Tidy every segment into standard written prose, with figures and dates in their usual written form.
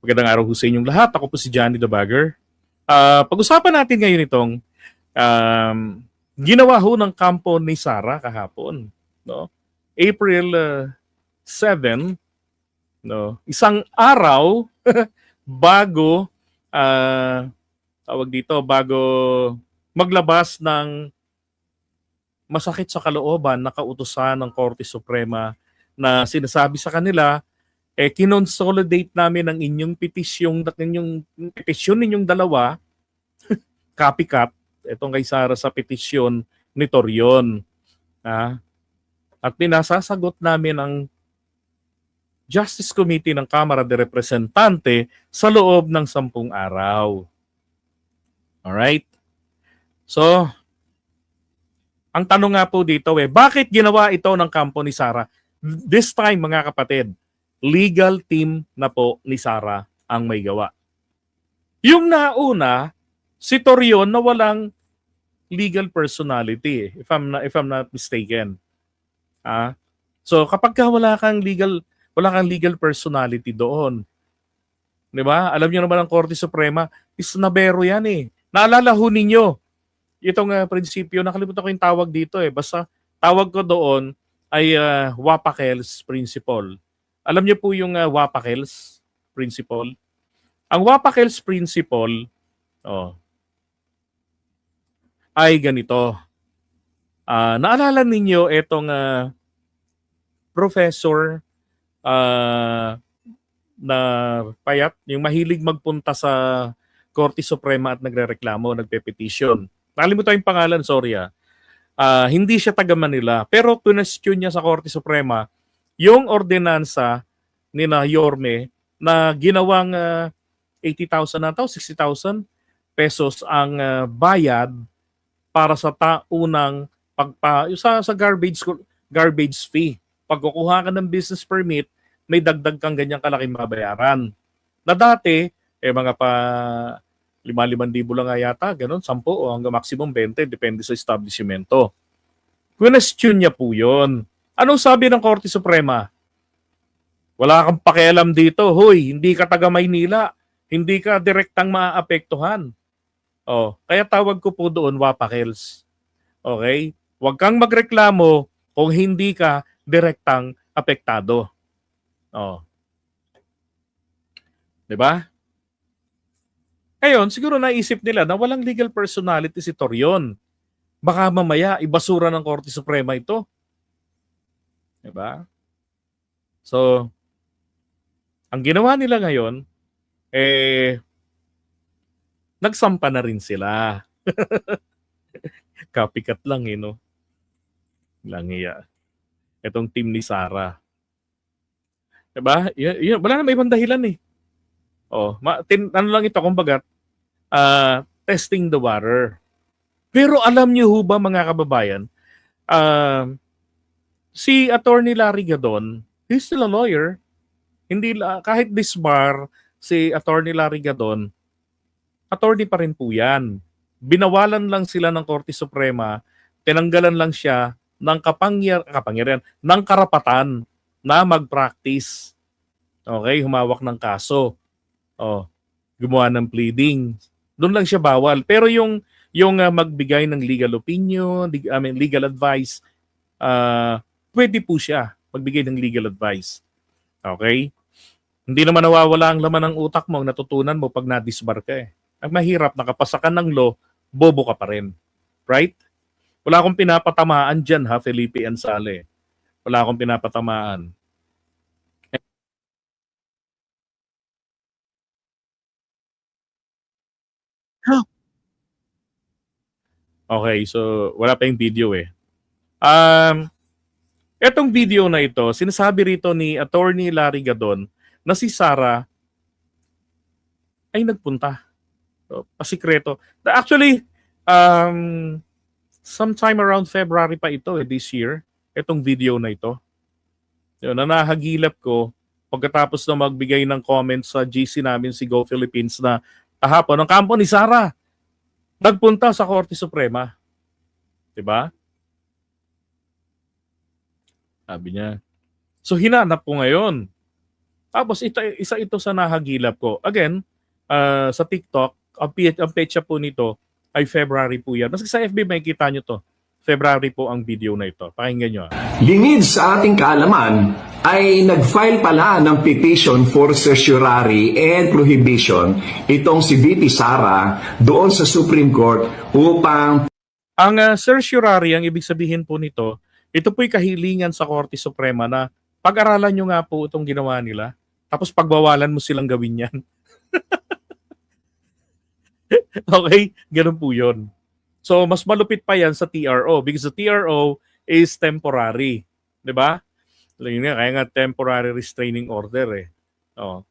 Magandang araw sa inyong lahat. Ako po si Johnny the Bagger. Pag-usapan natin ngayon itong um, ginawa ho ng kampo ni Sara kahapon. No? April 7, no? Isang araw bago bago maglabas ng masakit sa kalooban na kautusan ng Korte Suprema na sinasabi sa kanila kinonsolidate namin ang inyong petisyon ninyong dalawa, copycat, itong kay Sara sa petisyon ni Torion. At pinasasagot namin ang Justice Committee ng Kamara de Representante sa loob ng 10 araw. Alright? So, ang tanong nga po dito bakit ginawa ito ng kampo ni Sara? This time, mga kapatid, legal team na po ni Sara ang may gawa. Yung nauna, si Torion na walang legal personality, if I'm not mistaken. So kapag wala kang legal personality doon, 'di ba? Alam niyo naman ang Korte Suprema is nabero 'yan eh. Naalala ho ninyo itong prinsipyo, nakalimutan ko yung tawag dito basta tawag ko doon ay Wapakels principle. Alam niyo po yung Wapakels principle? Ang Wapakels principle ay ganito. Naalala ninyo itong professor na payat, yung mahilig magpunta sa Korte Suprema at nagrereklamo, nagpe-petition. Nakalimutan yung pangalan, sorry hindi siya taga Manila, pero question niya sa Korte Suprema yung ordinansa ni na Yorme na ginawang 80,000 na 60,000 pesos ang bayad para sa taunang sa garbage fee. Pag kukuha ka ng business permit, may dagdag kang ganyang kalaking babayaran. Na dati, mga pa 5,000 lang nga yata, ganun, 10 o hanggang maximum 20, depende sa establishmento. Question niya po yun. Anong sabi ng Korte Suprema? Wala kang pakialam dito, hoy, hindi ka taga Maynila, hindi ka direktang maaapektuhan. Kaya tawag ko po doon Wapakels. Okay? Huwag kang magreklamo kung hindi ka direktang apektado. 'Di ba? Ngayon, siguro naisip nila na walang legal personality si Torion. Baka mamaya ibasura ng Korte Suprema ito. 'Di ba? So, ang ginawa nila ngayon, nagsampa na rin sila. Copycat lang no? Langiya. Itong team ni Sara. 'Di ba? Wala na may ibang dahilan ano lang ito, kumbaga, testing the water. Pero alam niyo ho ba, mga kababayan, si Attorney Larry Gadon, he's still a lawyer. Hindi kahit disbar si Attorney Larry Gadon, attorney pa rin po yan. Binawalan lang sila ng Korte Suprema, tinanggalan lang siya ng kapangyarihan, ng karapatan na mag-practice. Okay, humawak ng kaso. Gumawa ng pleading. Doon lang siya bawal. Pero yung magbigay ng legal opinion, legal advice, pwede po siya magbigay ng legal advice. Okay? Hindi naman nawawala ang laman ng utak mo, ang natutunan mo pag na-disbar ka Ang mahirap, nakapasa ka ng law, bobo ka pa rin. Right? Wala akong pinapatamaan dyan Felipe Ansale. Wala akong pinapatamaan. Okay, so wala pa yung video Etong video na ito, sinasabi rito ni Attorney Larry Gadon na si Sara ay nagpunta. Pasikreto. Actually, sometime around February pa ito this year, itong video na ito. Na nahagilap ko pagkatapos na magbigay ng comments sa GC namin si Go Philippines na kahapon ang kampo ni Sara nagpunta sa Korte Suprema. 'Di ba? Sabi niya. So hinanap ko ngayon Tapos isa ito sa nahagilap ko. Again, sa TikTok, ang petsa po nito ay February po yan. Mas sa FB makikita nyo to. February po ang video na ito. Pakinggan nyo. Lingid sa ating kaalaman ay nag-file pala ng petition for certiorari and prohibition itong si VP Sara doon sa Supreme Court upang Ang certiorari, ang ibig sabihin po nito, ito po'y kahilingan sa Korte Suprema na pag-aralan nyo nga po itong ginawa nila, tapos pagbawalan mo silang gawin yan. Okay? Ganun po yun. So, mas malupit pa yan sa TRO because the TRO is temporary. Diba? Kaya nga temporary restraining order eh. Oh.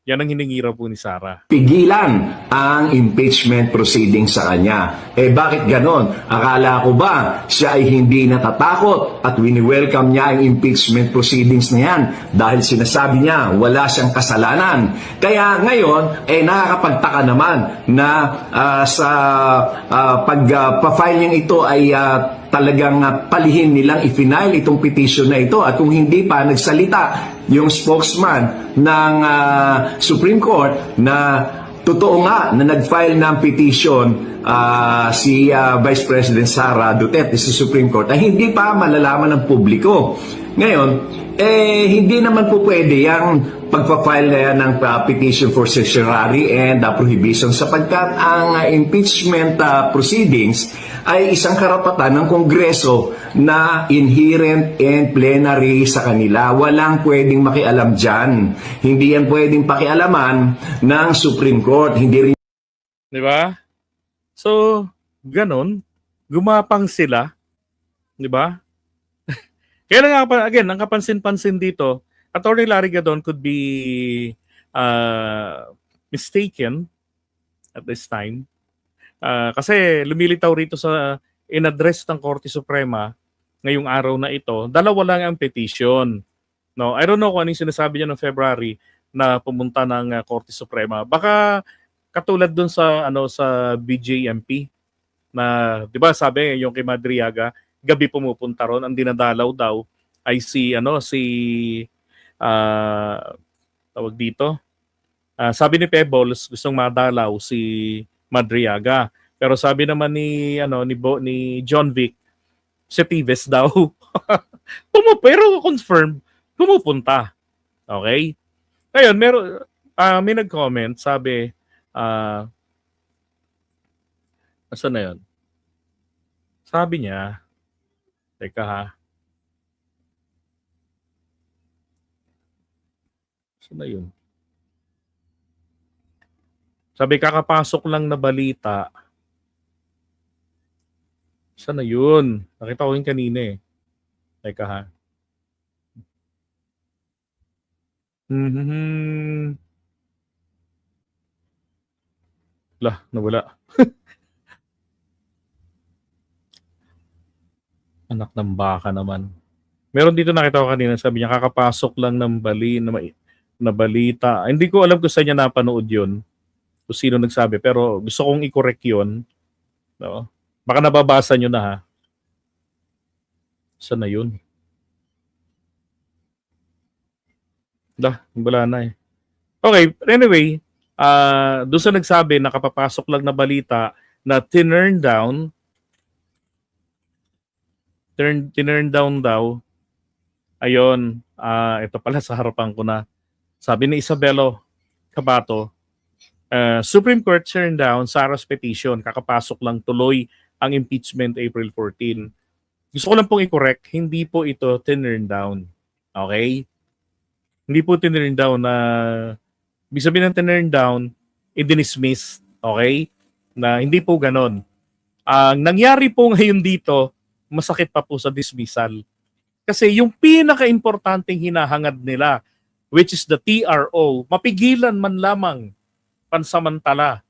Yan ang hiningi raw po ni Sara. pigilan ang impeachment proceedings sa kanya. Bakit ganon? Akala ko ba siya ay hindi natatakot at wini-welcome niya ang impeachment proceedings na yan dahil sinasabi niya wala siyang kasalanan. Kaya ngayon, nakakapagtaka naman na sa pag-file niyang ito ay talagang palihin nilang i-file itong petition na ito at kung hindi pa nagsalita yung spokesman ng Supreme Court na totoo nga na nag-file ng petition si Vice President Sara Duterte sa Supreme Court ay hindi pa malalaman ng publiko. Ngayon, hindi naman po pwede yung pagpa-file na yan ng petition for certiorari and prohibition sapagkat ang impeachment proceedings ay isang karapatan ng Kongreso na inherent and plenary sa kanila. Walang pwedeng makialam dyan. Hindi yan pwedeng pakialaman ng Supreme Court. Hindi rin. Di ba? So, ganun. Gumapang sila. Di ba? Kaya lang nga, again, ang kapansin-pansin dito, Attorney Larry Gadon could be mistaken at this time. Kasi lumilitaw rito sa in-address ng Korte Suprema ngayong araw na ito, dalawa lang ang petition. No, I don't know kung ano yung sinasabi niya noong February na pumunta ng Korte Suprema. Baka katulad dun sa sa BJMP na 'di ba sabi yung kay Madriaga, gabi pumupunta ron, ang dinadalaw daw ay si tawag dito. Sabi ni Pebbles gustong madalaw si Madriaga. Pero sabi naman ni John Vic, si Tives daw. Pero confirm, pumupunta. Okay? Ngayon, may nag-comment, sabi, asan na yun? Sabi niya, teka ha. Asan na yun? Sabi, kakapasok lang na balita. Saan na yun? Nakita ko yun kanina eh. Teka ha. Lah, nawala. Anak ng baka naman. Meron dito nakita ko kanina, sabi niya, kakapasok lang ng na balita. Hindi ko alam kung saan niya napanood yun. Kung sino nagsabi, pero gusto kong i-correct yun. No? Baka nababasa nyo na ha. Saan na yun? Wala na eh. Okay, anyway, doon sa nagsabi na kapapasok lang na balita na tinurn down daw. Ayun, ito pala sa harapan ko na. Sabi ni Isabelo Cabato, Supreme Court turned down Sara's petition. Kakapasok lang tuloy ang impeachment April 14. Gusto ko lang pong i-correct, hindi po ito tinurn down. Okay? Hindi po tinurn down na ibig sabihin ng tinurn down, i-dismiss. Okay? Na hindi po ganon. Ang nangyari po ngayon dito, masakit pa po sa dismissal. Kasi yung pinaka-importanting hinahangad nila, which is the TRO, mapigilan man lamang pansamantala.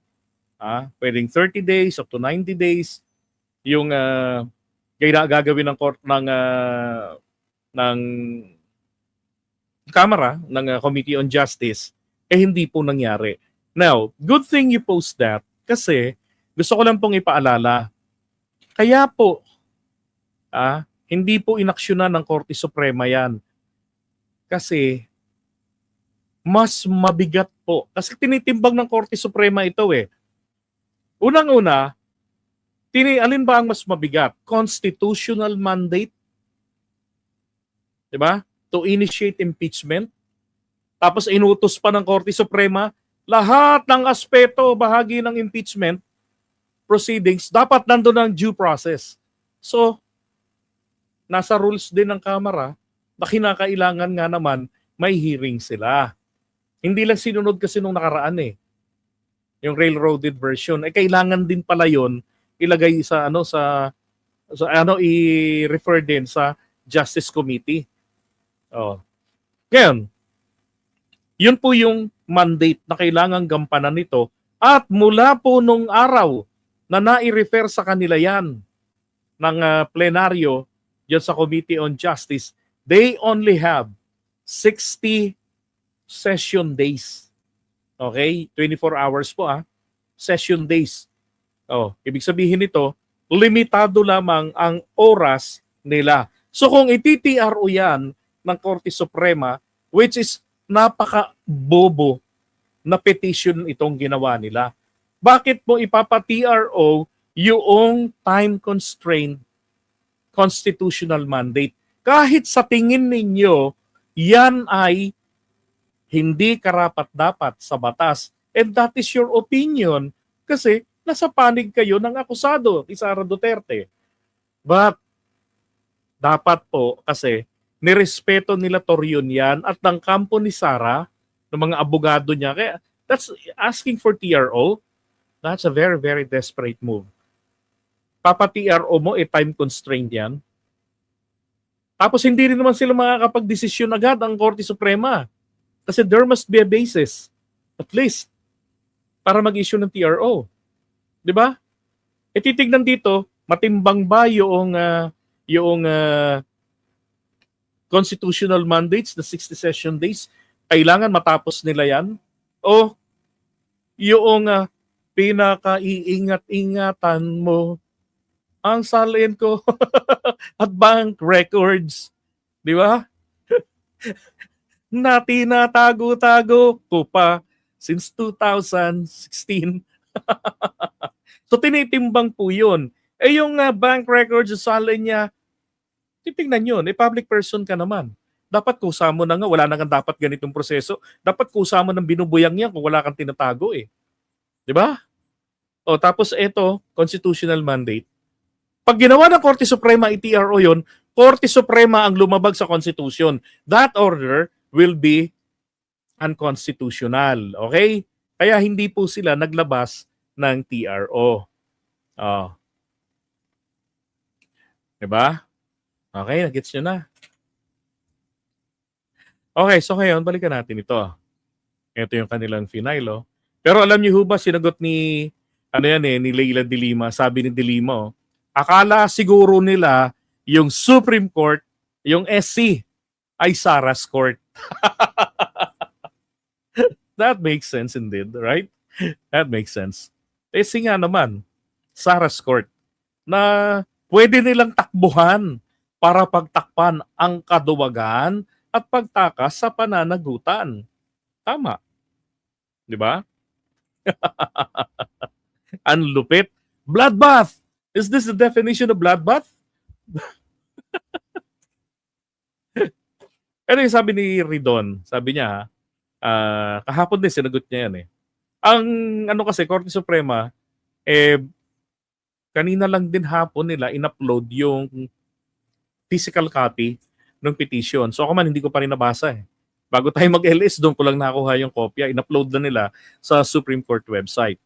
Pwedeng 30 days up to 90 days yung gagawin ng court ng Kamara ng Committee on Justice hindi po nangyari. Now, good thing you post that kasi gusto ko lang pong ipaalala. Kaya po hindi po inaksyonan ng Korte Suprema yan. Kasi mas mabigat po. Kasi tinitimbang ng Korte Suprema ito eh. Unang-una, alin ba ang mas mabigat? Constitutional mandate, di ba? To initiate impeachment. Tapos inutos pa ng Korte Suprema, lahat ng aspeto, bahagi ng impeachment proceedings, dapat nandun ang due process. So, nasa rules din ng Kamara na kinakailangan nga naman may hearing sila. Hindi lang sinunod kasi nung nakaraan eh. Yung railroaded version. Eh kailangan din pala yon ilagay sa i-refer din sa Justice Committee. Oh. Ngayon, yun po yung mandate na kailangan gampanan nito at mula po nung araw na nai-refer sa kanila yan ng plenaryo dyan sa Committee on Justice, they only have 60 session days. Okay? 24 hours po session days. Oh, ibig sabihin nito, limitado lamang ang oras nila. So kung iti-TRO yan ng Korte Suprema, which is napaka-bobo na petition itong ginawa nila. Bakit mo ipapa-TRO yung time-constrained constitutional mandate? Kahit sa tingin ninyo, yan ay hindi karapat-dapat sa batas. And that is your opinion kasi nasa panig kayo ng akusado ni Sara Duterte. But dapat po kasi nirespeto nila Torion yan at ng kampo ni Sara, ng mga abogado niya. Kaya that's asking for TRO. That's a very, very desperate move. Papa-TRO mo, time constrained yan. Tapos hindi rin naman sila makakapag-desisyon agad ang Korte Suprema. Kasi there must be a basis, at least, para mag-issue ng TRO. Di ba? E titignan dito, matimbang ba yung constitutional mandates, the 60 session days, kailangan matapos nila yan? O yung pinaka-iingat-ingatan mo ang salin ko at bank records. Di ba? Na tinatago-tago ko pa since 2016. So tinitimbang po yun. Eh yung bank records, salin niya, titignan yun. Eh public person ka naman. Dapat kusa mo na nga, wala na kang dapat ganitong proseso. Dapat kusa mo ng binubuyang yan kung wala kang tinatago eh. Di ba? O tapos ito, constitutional mandate. Pag ginawa ng Korte Suprema i-TRO yun, Korte Suprema ang lumabag sa Constitution. That order will be unconstitutional. Okay? Kaya hindi po sila naglabas ng TRO. Oh. Diba? Okay, nagets nyo na. Okay, so ngayon, balikan natin ito. Ito yung kanilang final. Pero alam niyo ho ba, sinagot ni ni Leila de Lima, sabi ni de Lima, akala siguro nila yung Supreme Court, yung SC, ay Sara's Court. That makes sense indeed, right? That makes sense. SC nga naman, Sara's Court, na pwede nilang takbuhan para pagtakpan ang kaduwagan at pagtakas sa pananagutan. Tama. Di ba? Ang lupit. Bloodbath! Is this the definition of bloodbath? Ano yung sabi ni Ridon? Sabi niya, kahapon din sinagot niya yan eh. Ang kasi, Korte Suprema, kanina lang din hapon nila in-upload yung physical copy ng petition. So ako man, hindi ko pa rin nabasa eh. Bago tayo mag-LS, doon ko lang nakuha yung kopya. In-upload na nila sa Supreme Court website.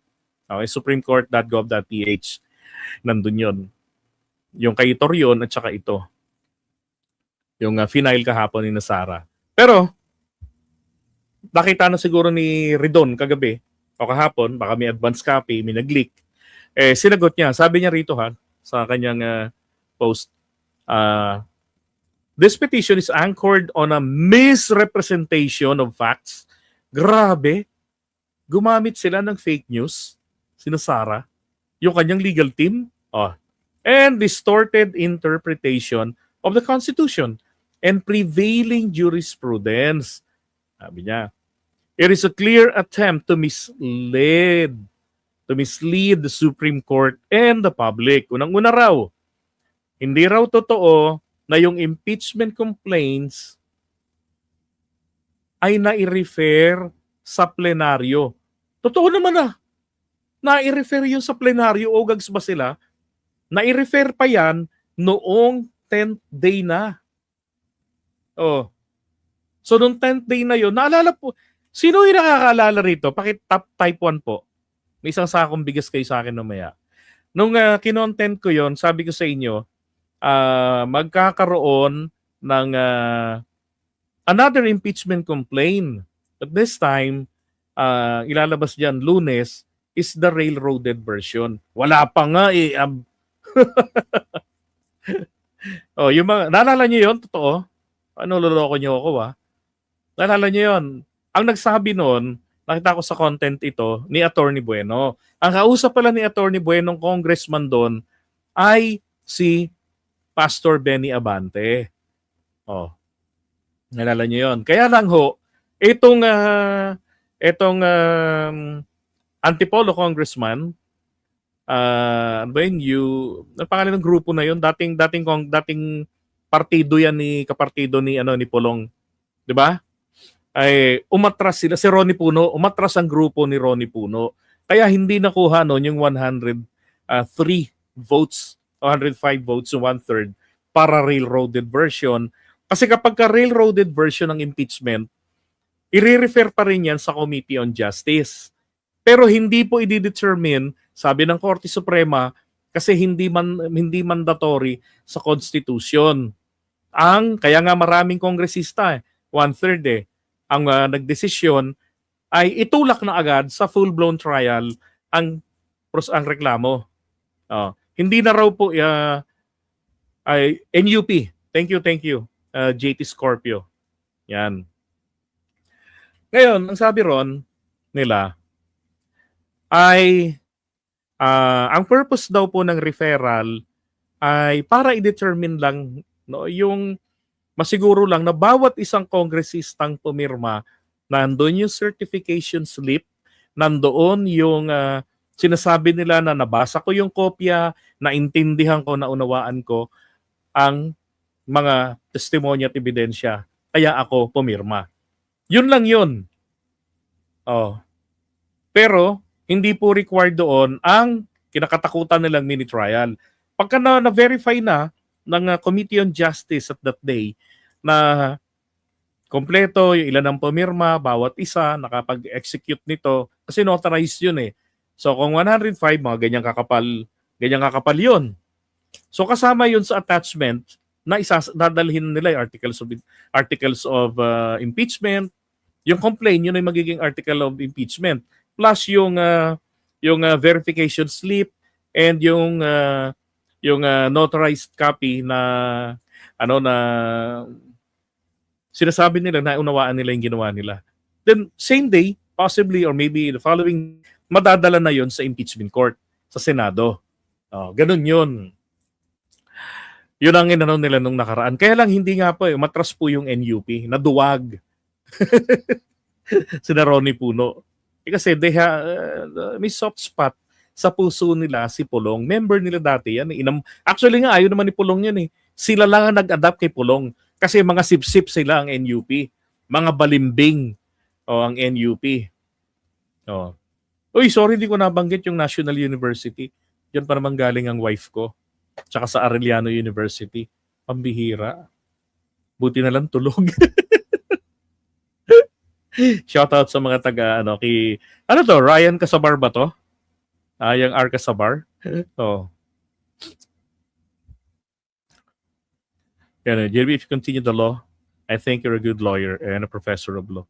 Okay, supremecourt.gov.ph. Nandun yun. Yung kay Torion at saka ito. Yung final kahapon ni Sara. Pero, nakita na siguro ni Ridon kagabi o kahapon, baka may advance copy, may nag-leak. Sinagot niya. Sabi niya rito sa kanyang post, this petition is anchored on a misrepresentation of facts. Grabe. Gumamit sila ng fake news, sina Sara, yung kanyang legal team, and distorted interpretation of the Constitution and prevailing jurisprudence. Sabi niya. It is a clear attempt to mislead the Supreme Court and the public. Unang-una raw, hindi raw totoo na yung impeachment complaints ay nai-refer sa plenaryo. Totoo naman nai-refer yun sa plenaryo o gags ba sila? Nai-refer pa yan noong 10th day na. Oh. So, noong 10th day na yun, naalala po, sino yung nakakaalala rito? Top type 1 po. May isang sakong bigas kayo sa akin mamaya. Nung kinontent ko yon, sabi ko sa inyo, magkakaroon ng another impeachment complaint. But this time, ilalabas dyan Lunes, is the railroaded version. Wala pa nga eh. Oh, yung mga, naalala nyo yun? Totoo? Ano, loloko nyo ako Naalala nyo yun? Ang nagsabi noon, nakita ko sa content ito, ni Attorney Bueno. Ang kausap pala ni Attorney Bueno, congressman doon, ay si Pastor Benny Abante. Oh. Nalala niyo 'yon. Kaya lang ho, itong Antipolo congressman, ano ba yun, ang pangalan ng grupo na 'yon, dating partido yan kapartido ni Pulong, 'di ba? Ay umatras sila si Ronnie Puno, umatras ang grupo ni Ronnie Puno. Kaya hindi nakuha noon yung 103 votes, 105 votes, 1/3 para railroaded version. Kasi kapag ka-railroaded version ng impeachment, i-refer pa rin yan sa Committee on Justice. Pero hindi po i-determine, sabi ng Korte Suprema, kasi hindi mandatory sa Constitution. Kaya nga maraming kongresista, 1/3 ang nagdesisyon ay itulak na agad sa full-blown trial ang reklamo. Hindi na raw po ay NUP. Thank you. JT Scorpio. Yan. Ngayon, ang sabi ron nila ay ang purpose daw po ng referral ay para i-determine lang yung masiguro lang na bawat isang kongresistang pumirma, nandoon yung certification slip, nandoon yung sinasabi nila na nabasa ko yung kopya, naintindihan ko, naunawaan ko ang mga testimonya at ebidensya. Kaya ako pumirma. Yun lang yun. Pero, hindi po required doon ang kinakatakutan nilang mini trial. Pagka na-verify na ng Committee on Justice at that day na kompleto yung ilan ang pumirma, bawat isa, nakapag-execute nito, kasi notarized yun eh. So kung 105, mga ganyang kakapal yun. So kasama yun sa attachment na dadalhin nila yung articles of impeachment. Yung complaint, yun ay magiging article of impeachment. Plus yung verification slip and yung notarized copy na na sinasabi nila na unawaan nila yung ginawa nila. Then same day, possibly or maybe the following, madadala na yon sa impeachment court, sa Senado. Ganun yun. Yun ang inano nila nung nakaraan. Kaya lang hindi nga po, matras po yung NUP, naduwag. Sina Ronnie Puno. Kasi may soft spot sa puso nila si Pulong. Member nila dati yan. Actually nga, ayaw naman ni Pulong yan eh. Sila lang ang nag-adapt kay Pulong. Kasi mga sip-sip sila ang NUP. Mga balimbing ang NUP. Uy, sorry, hindi ko nabanggit yung National University. Yan pa naman galing ang wife ko. Tsaka sa Arellano University. Pambihira. Buti na lang tulog. Shoutout sa mga Ryan Casabar ba to? Yung R. Casabar. JB, if you continue the law, I think you're a good lawyer and a professor of law.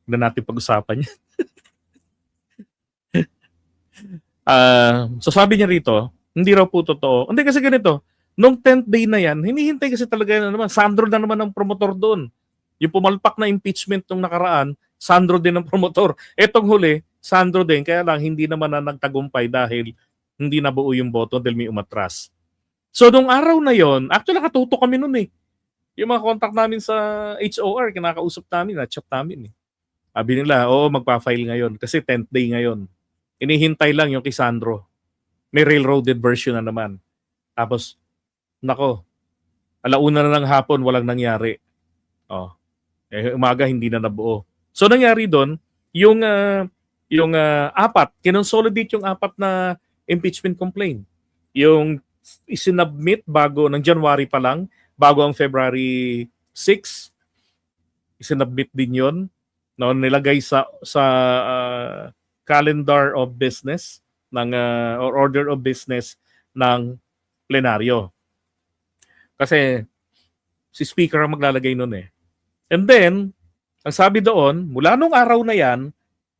Hindi natin pag-usapan yan. So sabi niya rito, hindi raw po totoo. Hindi kasi ganito, nung 10th day na yan, hinihintay kasi talaga Sandro na naman ang promotor doon. Yung pumalpak na impeachment nung nakaraan, Sandro din ang promotor. Etong huli, Sandro din, kaya lang hindi naman na nagtagumpay dahil hindi nabuo yung boto dahil may umatras. So nung araw na yon, actually nakatuto kami noon eh. Yung mga contact namin sa HOR, kinakausap namin, chat namin eh. Sabi nila, oo, magpa-file ngayon kasi 10th day ngayon. Inihintay lang yung kay Sandro. May railroaded version na naman. Tapos, nako, alauna na ng hapon, walang nangyari. Oh, umaga hindi na nabuo. So nangyari doon, yung apat, kinonsolidate yung apat na impeachment complaint. Yung isinubmit bago ng January pa lang, bago ang February 6, isinubmit din yon, no, nilagay sa calendar of business ng or order of business ng plenaryo. Kasi si speaker ang maglalagay nun eh. And then, ang sabi doon, mula nung araw na yan,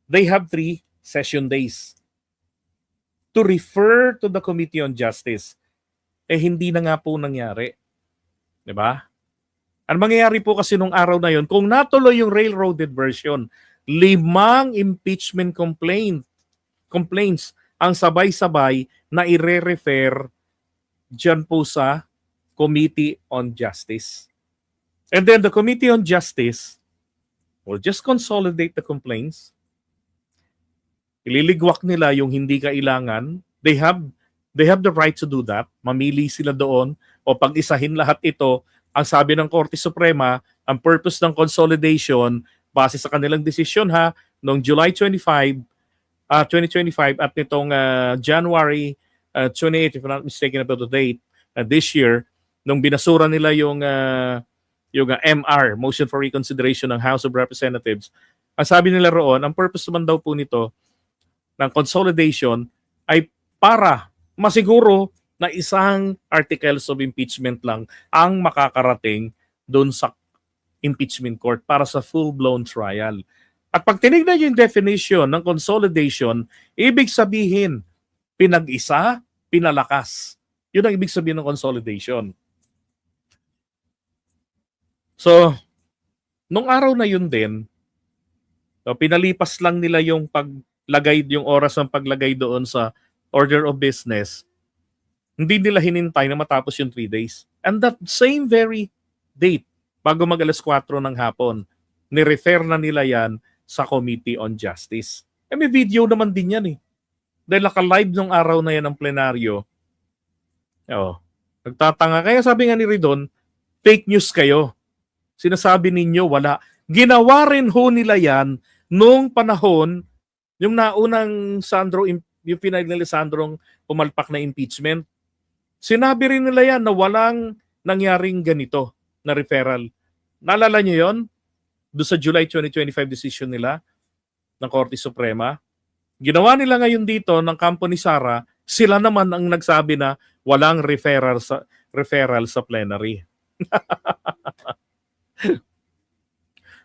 they have 3 session days to refer to the Committee on Justice. Eh, hindi na nga po nangyari. Diba? Ang mangyayari po kasi nung araw na yon, kung natuloy yung railroaded version, 5 impeachment complaints ang sabay-sabay na ire-refer dyan po sa Committee on Justice. And then the Committee on Justice will just consolidate the complaints. Ililigwak nila yung hindi kailangan. They have the right to do that. Mamili sila doon o pag-isahin lahat ito. Ang sabi ng Korte Suprema, ang purpose ng consolidation base sa kanilang desisyon noong July 25, 2025 at nitong January 28, if I'm not mistaken about the date, this year, nung binasura nila yung MR, Motion for Reconsideration ng House of Representatives, ang sabi nila roon, ang purpose naman daw po nito ng consolidation ay para masiguro na isang articles of impeachment lang ang makakarating doon sa impeachment court para sa full-blown trial. At pag tinignan yung definition ng consolidation, ibig sabihin, pinag-isa, pinalakas. Yun ang ibig sabihin ng consolidation. So, nung araw na yun din, pinalipas lang nila yung yung oras ng paglagay doon sa order of business. Hindi nila hinintay na matapos yung 3 days. And that same very date, bago mag alas 4 ng hapon, ni-refer na nila yan sa Committee on Justice. May video naman din yan eh. Dahil naka-live nung araw na yan ng plenaryo. Nagtatanga. Kaya sabi nga ni Ridon, fake news kayo. Sinasabi ninyo wala. Ginawa rin ho nila yan nung panahon, yung naunang Sandro, yung pinag nila Sandrong pumalpak na impeachment. Sinabi rin nila yan na walang nangyaring ganito na referral. Naalala nyo yon? Doon sa July 2025 decision nila ng Korte Suprema. Ginawa nila ngayon dito ng kampo ni Sara, sila naman ang nagsabi na walang referral sa plenary.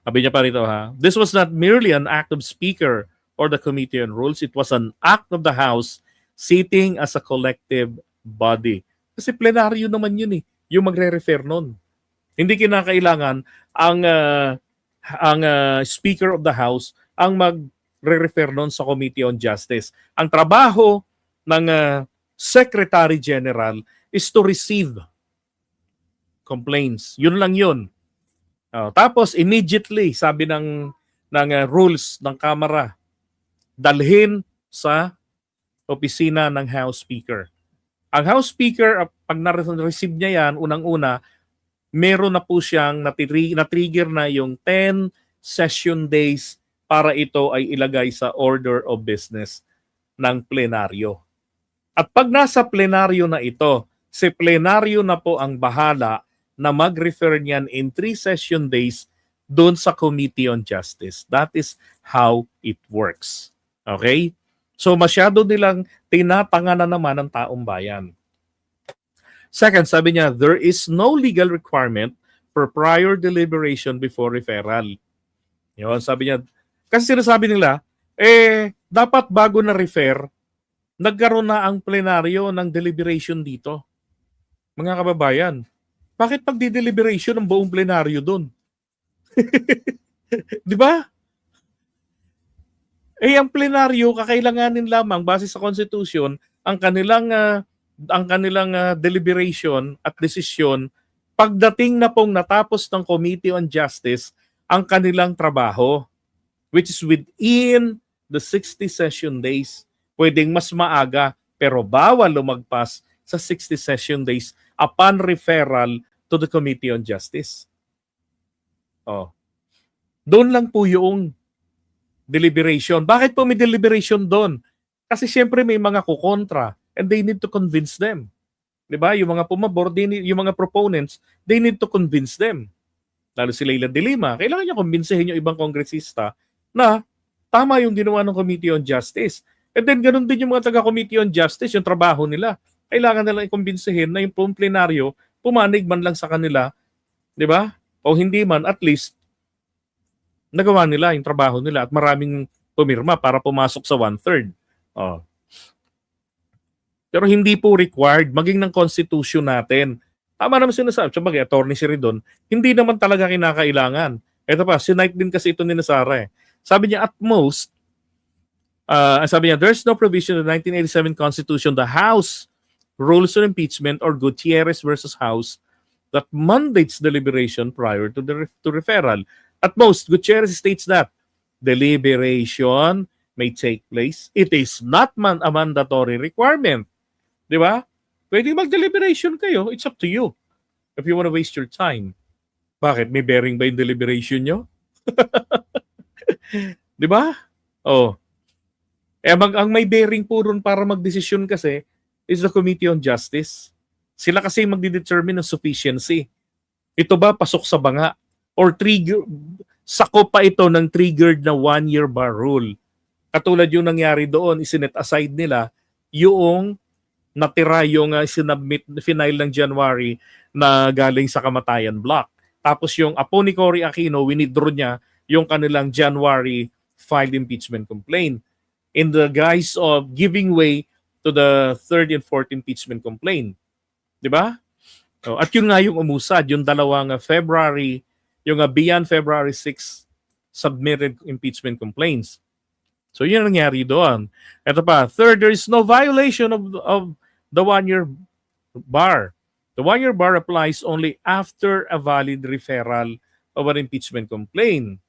Sabi niya pa rito this was not merely an act of Speaker or the Committee on Rules, it was an act of the House sitting as a collective body. Kasi plenaryo naman yun yung magre-refer nun. Hindi kinakailangan ang Speaker of the House ang magre-refer nun sa Committee on Justice. Ang trabaho ng Secretary General is to receive complaints. Yun lang yun. Tapos immediately, sabi ng rules ng Kamara, dalhin sa opisina ng House Speaker. Ang House Speaker, pag na-receive niya yan, unang-una, meron na po siyang na-trigger na yung 10 session days para ito ay ilagay sa order of business ng plenaryo. At pag nasa plenaryo na ito, si plenaryo na po ang bahala na mag-refer niyan in 3 session days doon sa Committee on Justice. That is how it works. Okay? So masyado nilang tinatanga na naman ang taong bayan. Second, sabi niya, there is no legal requirement for prior deliberation before referral. Yun, sabi niya, kasi sinasabi nila, dapat bago na refer, nagkaroon na ang plenaryo ng deliberation dito. Mga kababayan, bakit pagdi-deliberation ng buong plenaryo doon? Di ba? Ang plenaryo, kakailanganin lamang base sa Constitution ang kanilang deliberation at desisyon pagdating na pong natapos ng Committee on Justice ang kanilang trabaho, which is within the 60 session days. Pwedeng mas maaga, pero bawal lumagpas sa 60 session days upon referral to the Committee on Justice. Oh. Doon lang po yung deliberation. Bakit po may deliberation doon? Kasi syempre may mga kukontra and they need to convince them. 'Di ba? Yung mga pumabor, yung mga proponents, they need to convince them. Lalo si Leila de Lima, kailangan niya kumbinsihin yung ibang kongresista na tama yung ginawa ng Committee on Justice. And then ganun din yung mga taga-Committee on Justice, yung trabaho nila. Kailangan nila ikumbinsihin na yung plenaryo pumanig man lang sa kanila, 'di ba? O hindi man, at least nagawa nila yung trabaho nila at maraming pumirma para pumasok sa 1/3. Oh. Pero hindi po required maging ng constitution natin. Tama naman sinasabi. Sabagay, attorney si Ridon, hindi naman talaga kinakailangan. Ito pa, sinight din kasi ito ni Sara eh. Sabi niya, at most, sabi niya, there's no provision in the 1987 Constitution, the House rules on impeachment or Gutierrez versus House that mandates deliberation prior to to referral. At most, Gutierrez states that deliberation may take place. It is not a mandatory requirement. Di ba? Pwede mag-deliberation kayo. It's up to you. If you want to waste your time. Bakit? May bearing ba yung deliberation nyo? Di ba? Oh. Ang may bearing po ron para mag-desisyon kasi is the Committee on Justice. Sila kasi magdidetermine ng sufficiency. Ito ba pasok sa banga? Or trigger, sakop pa ito ng triggered na 1-year bar rule. Katulad yung nangyari doon, isinet aside nila yung natira yung sinubmit, final ng January na galing sa kamatayan block. Tapos yung apo ni Cory Aquino, winidraw niya yung kanilang January filed impeachment complaint in the guise of giving way to the third and fourth impeachment complaint. Di ba? At yun nga yung umusad, yung dalawang February, yung beyond February 6 submitted impeachment complaints. So yun ang nangyari doon. Ito pa, third, there is no violation of the 1-year bar. The 1-year bar applies only after a valid referral of an impeachment complaint.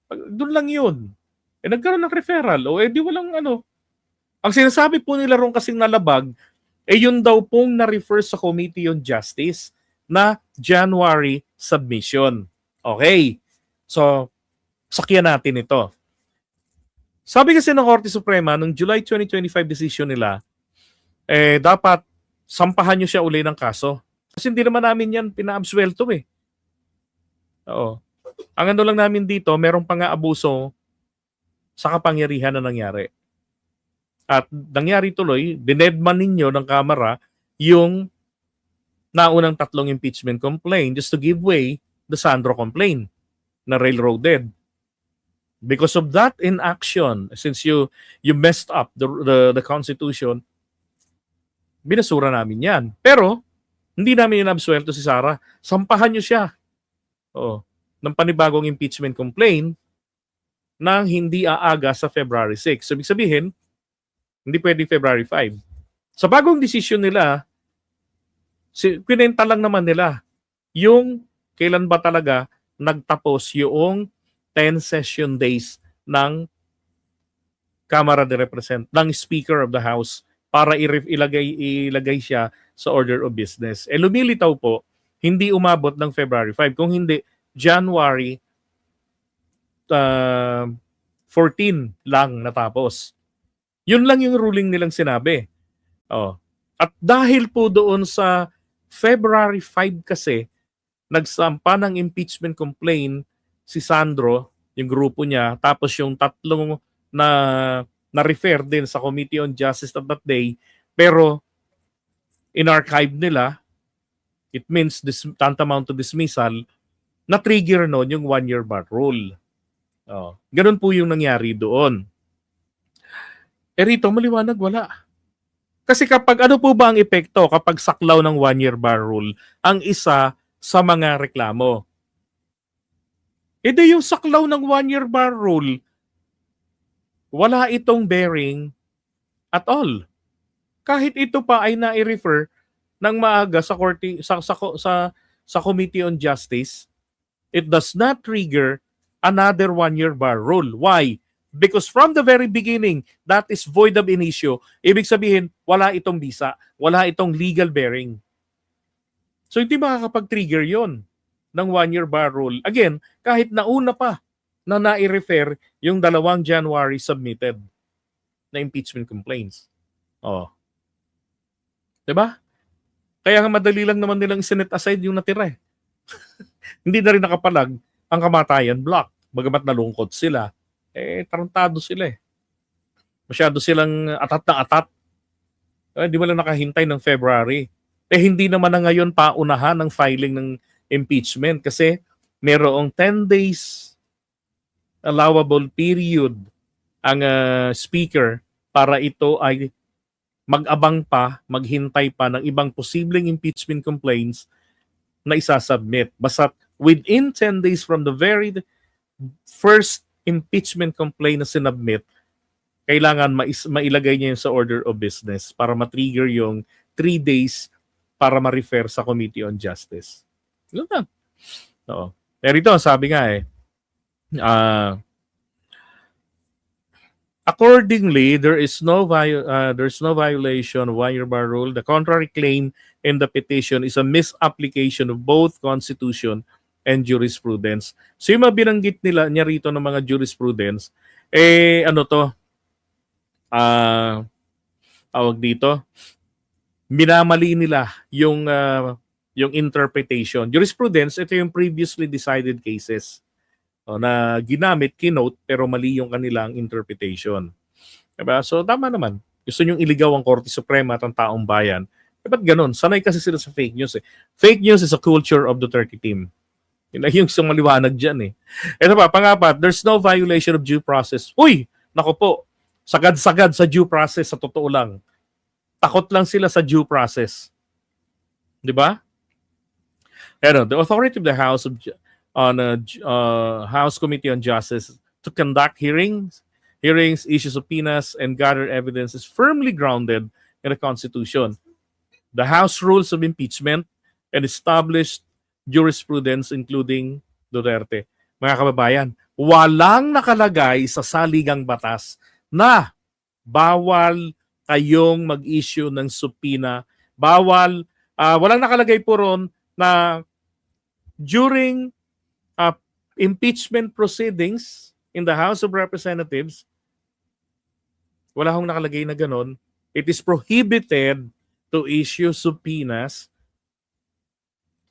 Doon lang yun. Nagkaroon ng referral. Di walang ano. Ang sinasabi po nila ron kasing nalabag, yun daw pong na-refer sa Committee on Justice na January submission. Okay. So, sakyan natin ito. Sabi kasi ng Korte Suprema, nung July 2025 decision nila, dapat sampahan nyo siya uli ng kaso. Kasi hindi naman namin yan pina-absuelto eh. Oo. Ang ano lang namin dito, merong pang-aabuso sa kapangyarihan na nangyari. At nangyari tuloy, dinedman ninyo ng Kamara yung naunang 3 impeachment complaint just to give way the Sandro complaint na railroaded. Because of that inaction, since you messed up the Constitution, binasura namin yan. Pero, hindi namin inabsuelto si Sara. Sampahan nyo siya ng panibagong impeachment complaint nang hindi aaga sa February 6. So, ibig sabihin, hindi pwede February 5. Sa bagong decision nila, kwinenta lang naman nila yung kailan ba talaga nagtapos yung 10 session days ng Kamara de Representatives, ng Speaker of the House para ilagay siya sa order of business. Lumilitaw po, hindi umabot ng February 5. Kung hindi, January 14 lang natapos. Yun lang yung ruling nilang sinabi. At dahil po doon sa February 5 kasi, nagsampa ng impeachment complaint si Sandro, yung grupo niya, tapos yung 3 na-refer din sa Committee on Justice at that day, pero in-archive nila, it means tantamount to dismissal, na-trigger noon yung 1-year bar rule. Ganun po yung nangyari doon. Rito, maliwanag, wala. Kasi kapag ano po ba ang epekto kapag saklaw ng 1-year bar rule ang isa sa mga reklamo? Yung saklaw ng 1-year bar rule, wala itong bearing at all. Kahit ito pa ay na-refer ng maaga sa sa Committee on Justice, it does not trigger another one-year bar rule. Why? Because from the very beginning, that is void ab initio. Ibig sabihin, wala itong visa, wala itong legal bearing. So hindi makakapag-trigger yon ng one-year bar rule. Again, kahit nauna pa na nai-refer yung 2 January submitted na impeachment complaints. Oh. 'Di ba? Kaya nga madali lang naman nilang i-set aside yung natira. Hindi na rin nakapalag ang kamatayan block. Bagamat nalungkot sila, tarantado sila eh. Masyado silang atat na atat. Hindi mo lang nakahintay ng February. Hindi naman na ngayon paunahan ng filing ng impeachment kasi merong 10 days allowable period ang speaker para ito ay mag-abang pa, maghintay pa ng ibang posibleng impeachment complaints na isasubmit. Basta within 10 days from the very first impeachment complaint na sinubmit, kailangan mailagay niya yun sa order of business para matrigger yung 3 days para ma-refer sa Committee on Justice. Yun lang. Oo. Pero ito, sabi nga accordingly, there's no violation of one-year bar rule. The contrary claim in the petition is a misapplication of both Constitution and jurisprudence. So yung mga binanggit niya rito ng mga jurisprudence, tawag dito, minamali nila yung interpretation. Jurisprudence, ito yung previously decided cases na ginamit, kinote, pero mali yung kanilang interpretation. Diba? So, tama naman. Gusto nyong iligaw ang Korte Suprema at ang taong bayan. Ba't ganun? Sanay kasi sila sa fake news. Fake news is a culture of the Duterte team. Yun ay yung maliwanag dyan. Ito pa, pangapat, there's no violation of due process. Uy! Naku po, sagad-sagad sa due process, sa totoo lang. Takot lang sila sa due process. Diba? The authority of the House House Committee on Justice to conduct hearings, issue subpoenas, and gather evidence is firmly grounded in the Constitution. The House rules of impeachment and established jurisprudence including Duterte. Mga kababayan, walang nakalagay sa saligang batas na bawal kayong mag-issue ng subpoena. Bawal, walang nakalagay po ron na during impeachment proceedings in the House of Representatives, wala hong nakalagay na ganon. It is prohibited to issue subpoenas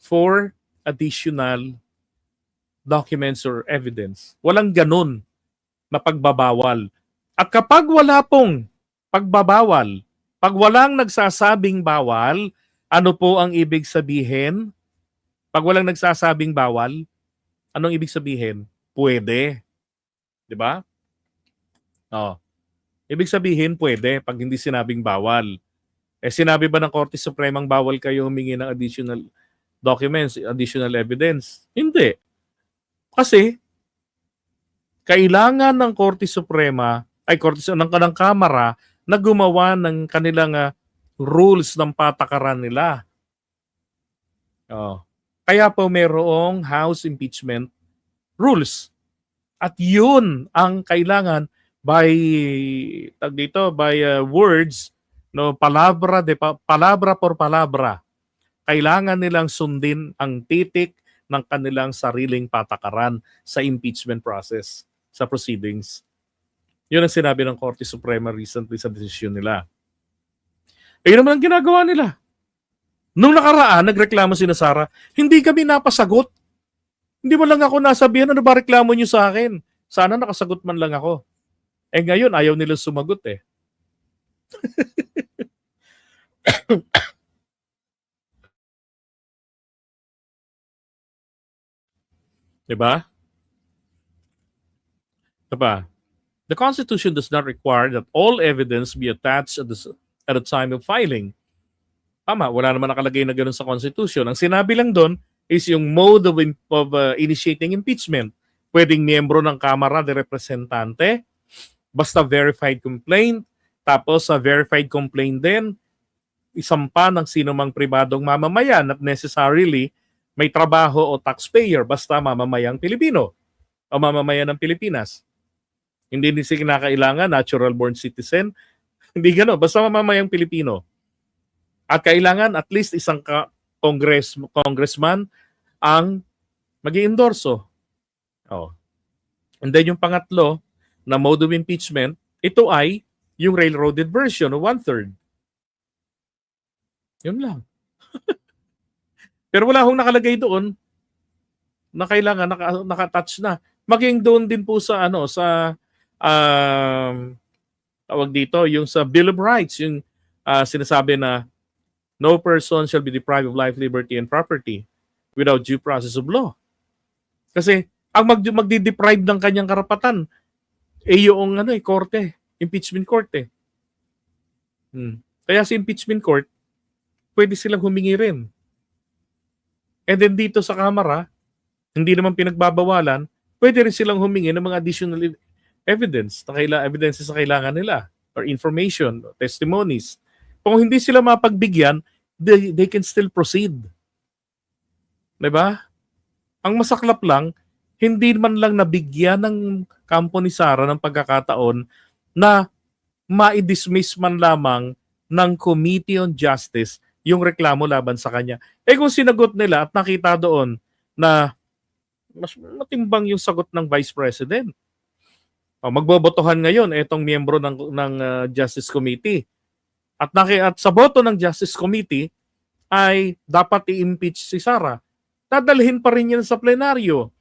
for additional documents or evidence. Walang ganon na pagbabawal. At kapag wala pong pagbabawal, pag walang nagsasabing bawal, ano po ang ibig sabihin? Pag walang nagsasabing bawal, anong ibig sabihin? Pwede. 'Di ba? Ibig sabihin pwede pag hindi sinabing bawal. Sinabi ba ng Korte Supremang bawal kayo humingi ng additional documents, additional evidence? Hindi. Kasi kailangan ng Korte Suprema ng Kamara na gumawa ng kanilang rules ng patakaran nila. Kaya po mayroong House impeachment rules. At yun ang kailangan by words, palabra por palabra. Kailangan nilang sundin ang titik ng kanilang sariling patakaran sa impeachment process, sa proceedings. Yun ang sinabi ng Korte Suprema recently sa desisyon nila. Yun naman ang ginagawa nila. Nung nakaraan, nagreklamo si Sara, hindi kami napasagot. Hindi mo lang ako nasabihan, ano ba reklamo niyo sa akin? Sana nakasagot man lang ako. Ngayon, ayaw nila sumagot eh. Diba? The Constitution does not require that all evidence be attached at the time of filing. Tama, wala naman nakalagay na gano'n sa Constitution. Ang sinabi lang doon is yung mode of initiating impeachment. Pwedeng miyembro ng Kamara de Representante, basta verified complaint, tapos sa verified complaint din, isampa ng sino mang pribadong mamamayan, not necessarily may trabaho o taxpayer, basta mamamayang Pilipino o mamamayan ng Pilipinas. Hindi din sila kinakailangan natural born citizen. Hindi gano'n, basta mamamayang Pilipino. At kailangan at least isang congressman ang mag-i-endorso. Oh. And then yung pangatlo na mode of impeachment, ito ay yung railroaded version o 1/3. Yun lang. Pero wala hong nakalagay doon na kailangan naka-touch na. Maging doon din po sa tawag dito, yung sa Bill of Rights, yung sinasabi na no person shall be deprived of life, liberty, and property without due process of law. Kasi ang magdi-deprive ng kanyang karapatan yung korte, impeachment court eh. Kaya sa impeachment court, pwede silang humingi rin. And then dito sa Kamara, hindi naman pinagbabawalan, pwede rin silang humingi ng mga additional evidences na kailangan nila or information, testimonies. Kung hindi sila mapagbigyan, they can still proceed. Diba? Ang masaklap lang, hindi man lang nabigyan ng kampo ni Sara ng pagkakataon na ma-dismiss man lamang ng Committee on Justice yung reklamo laban sa kanya. Kung sinagot nila at nakita doon na mas matimbang yung sagot ng Vice President. Magbobotohan ngayon itong miyembro ng Justice Committee. At sa boto ng Justice Committee ay dapat i-impeach si Sara. Dadalhin pa rin yan sa plenaryo.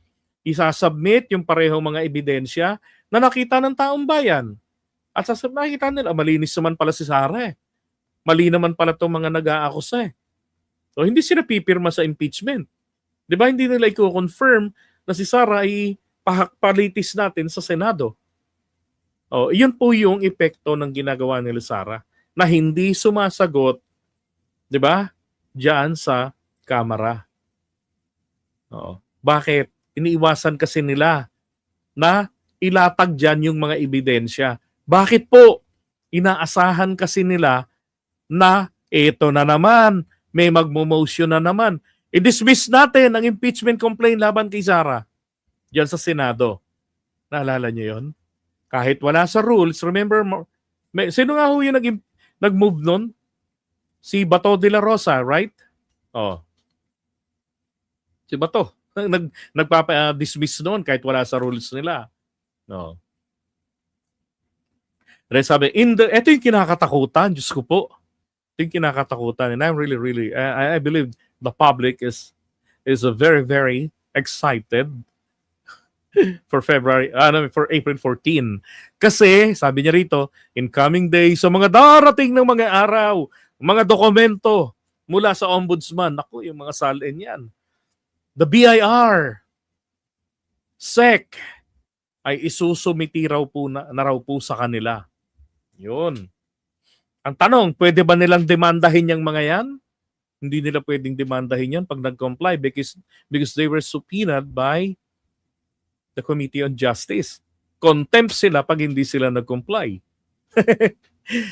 Isasubmit yung parehong mga ebidensya na nakita ng taong bayan. At nakita nila, malinis naman pala si Sara eh. Mali naman pala itong mga nag-aakusa eh. So hindi sila pipirma sa impeachment. Di ba hindi nila i-confirm na si Sara ay palitis natin sa Senado. Iyon po yung epekto ng ginagawa nila Sara na hindi sumasagot, di ba, diyan sa Kamara. Bakit? Iniiwasan kasi nila na ilatag dyan yung mga ebidensya. Bakit po? Inaasahan kasi nila na eto na naman, may magmo-motion na naman. I-dismiss natin ang impeachment complaint laban kay Sara diyan sa Senado. Naalala niyo yon? Kahit wala sa rules, remember, sino nga ho yung nag-move nun? Si Bato de la Rosa, right? Si Bato. Nagpapa-dismiss noon kahit wala sa rules nila. Then sabi, ito yung kinakatakutan, Diyos ko po. Ito yung kinakatakutan. And I'm really, I believe the public is very, very excited for April 14. Kasi, sabi niya rito, in coming days, sa mga darating ng mga araw, mga dokumento mula sa Ombudsman, naku, yung mga salin yan. The BIR, SEC, ay isusumiti raw po na raw po sa kanila. Yun. Ang tanong, pwede ba nilang demandahin yung mga yan? Hindi nila pwedeng demandahin yan pag nag-comply because they were subpoenaed by the Committee on Justice. Contempt sila pag hindi sila nag-comply.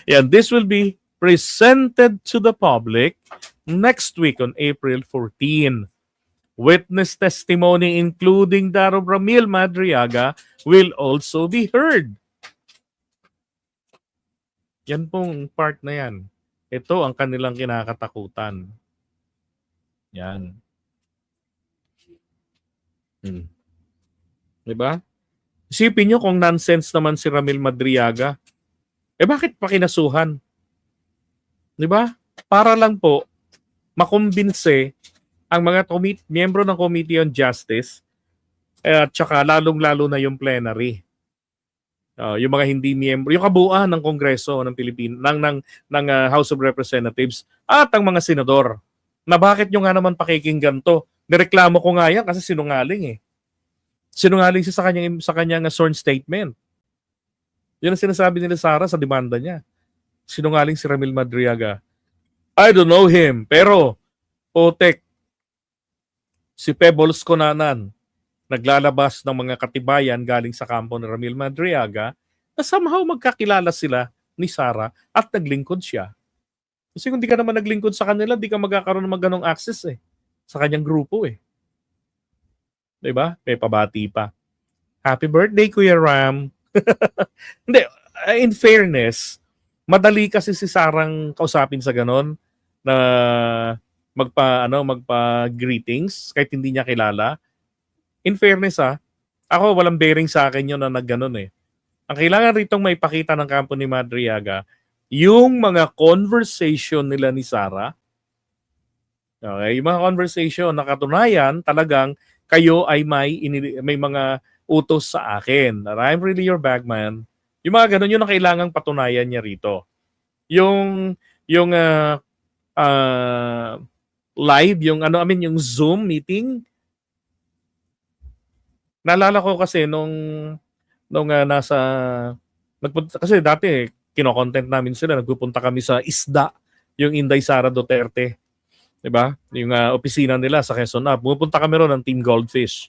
Yan, this will be presented to the public next week on April 14. Witness testimony including that of Ramil Madriaga will also be heard. Yan pong part na yan. Ito ang kanilang kinakatakutan. Yan. Diba? Isipin nyo kung nonsense naman si Ramil Madriaga. Bakit pa kinasuhan? Diba? Para lang po makumbinse ang mga miyembro ng Committee on Justice at saka lalong-lalo na yung plenary. Yung mga hindi miyembro, yung kabuuan ng Kongreso ng Pilipinas, ng House of Representatives at ang mga senador. Na bakit nyo nga naman pakikinggan to? Nireklamo ko nga yan kasi sinungaling eh. Sinungaling siya sa kanyang sworn statement. Yun ang sinasabi nila Sara sa demanda niya. Sinungaling si Ramil Madriaga. I don't know him, pero Potek, si Pebbles Conanan, naglalabas ng mga katibayan galing sa kampo ni Ramil Madriaga na somehow magkakilala sila ni Sara at naglingkod siya. Kasi kung di ka naman naglingkod sa kanila, di ka magkakaroon ng ganong access eh. sa kanyang grupo eh. 'Di ba? May pabati pa. Happy birthday, Kuya Ram. Hindi, in fairness, madali kasi si Sarang kausapin sa ganon na magpa greetings kahit hindi niya kilala. In fairness ako walang bearing sa akin 'yon na nagganon eh. Ang kailangan ritong maipakita ng kampo ni Madriaga, yung mga conversation nila ni Sara. Okay, yung mga conversation na katunayan talagang kayo ay may mga utos sa akin. That I'm really your bagman. Yung mga ganun, yun ang kailangang patunayan niya rito. Yung live, yung Zoom meeting. Naalala ko kasi nagpunta kasi dati kino-content namin sila, nagpupunta kami sa ISDA, yung Inday Sara Duterte. 'Di ba? Yung opisina nila sa Quezon na. Pupunta kami ron ng Team Goldfish.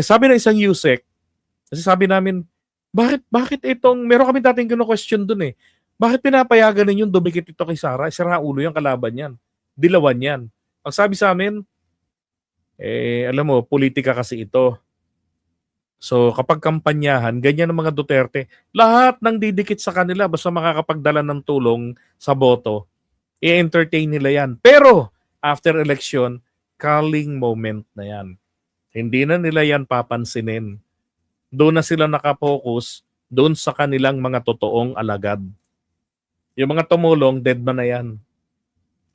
Sabi ng isang USEC, kasi sabi namin, bakit meron kami dating question dun eh. Bakit pinapayagan ninyong dumikit ito kay Sara? Sira ulo yung kalaban yan. Dilawan yan. Ang sabi sa amin, alam mo, politika kasi ito. So kapag kampanyahan, ganyan ang mga Duterte, lahat ng didikit sa kanila basta makakapagdala ng tulong sa boto, i-entertain nila yan. Pero after election, calling moment na yan. Hindi na nila yan papansinin. Doon na sila nakapokus doon sa kanilang mga totoong alagad. Yung mga tumulong, dead man na yan.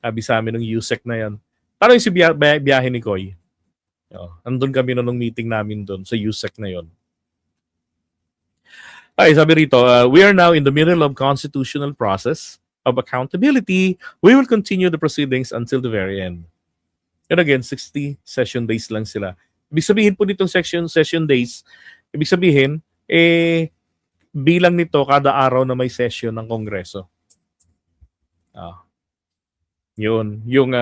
Sabi sa amin ng USEC na yan. Paano yung si biyahe ni Koy? Andun kami nung meeting namin doon sa USEC na yon. Ay, sabi rito, we are now in the middle of constitutional process of accountability. We will continue the proceedings until the very end. And again, 60 session days lang sila. Ibig sabihin po nitong session days, ibig sabihin, bilang nito kada araw na may session ng Kongreso. Yun, yung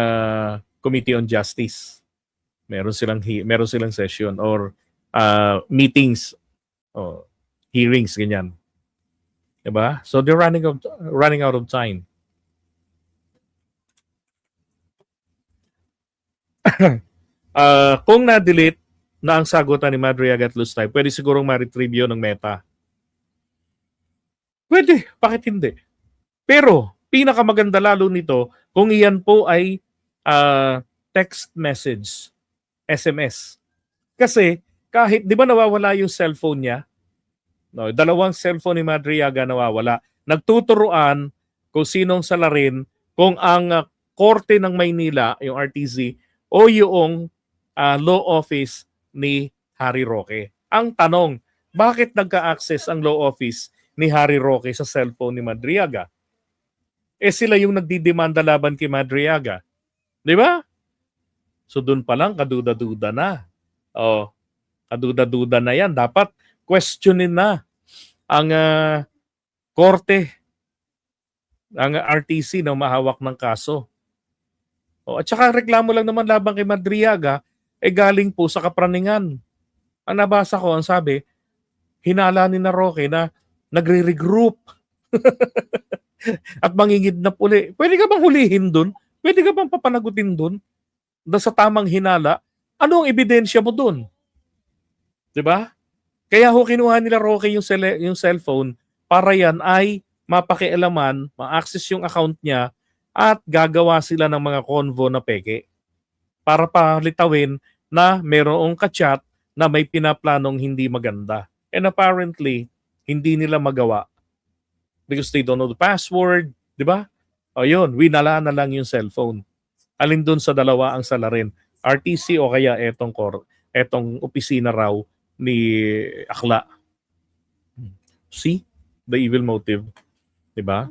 Committee on Justice. Meron silang session or meetings or hearings, ganyan. Diba? So they're running out of time. Kung na-delete na ang sagutan ni Madriaga at Lustay, pwede sigurong ma-retrieve yun ng Meta. Pwede, bakit hindi? Pero, pinakamaganda lalo nito, kung iyan po ay text message, SMS. Kasi, kahit, di ba nawawala yung cellphone niya? No, 2 cellphone ni Madriaga nawawala. Nagtuturuan kung sinong salarin, kung ang Korte ng Maynila, yung RTC, o yung law office ni Harry Roque. Ang tanong, bakit nagka-access ang law office ni Harry Roque sa cellphone ni Madriaga? Sila yung nagdidemanda laban kay Madriaga. Di ba? So doon pa lang, kaduda-duda na. Kaduda-duda na yan. Dapat questionin na ang korte, ang RTC na mahawak ng kaso. At saka reklamo lang naman laban kay Madriaga, galing po sa kapraningan. Ang nabasa ko, ang sabi, hinala ni na Roque na nagre-regroup at mangingidnap uli. Pwede ka bang hulihin dun? Pwede ka bang papanagutin dun? Sa tamang hinala, ano ang ebidensya mo dun? Diba? Kaya kinuha nila Roque yung cellphone para yan ay mapakialaman, ma-access yung account niya at gagawa sila ng mga convo na peke para palitawin na merong kachat na may pinaplanong hindi maganda. And apparently, hindi nila magawa because they don't know the password, di ba? Yun, winala na lang yung cellphone. Alin dun sa dalawa ang salarin? RTC o kaya etong opisina raw ni Akla. See? The evil motive. Di ba?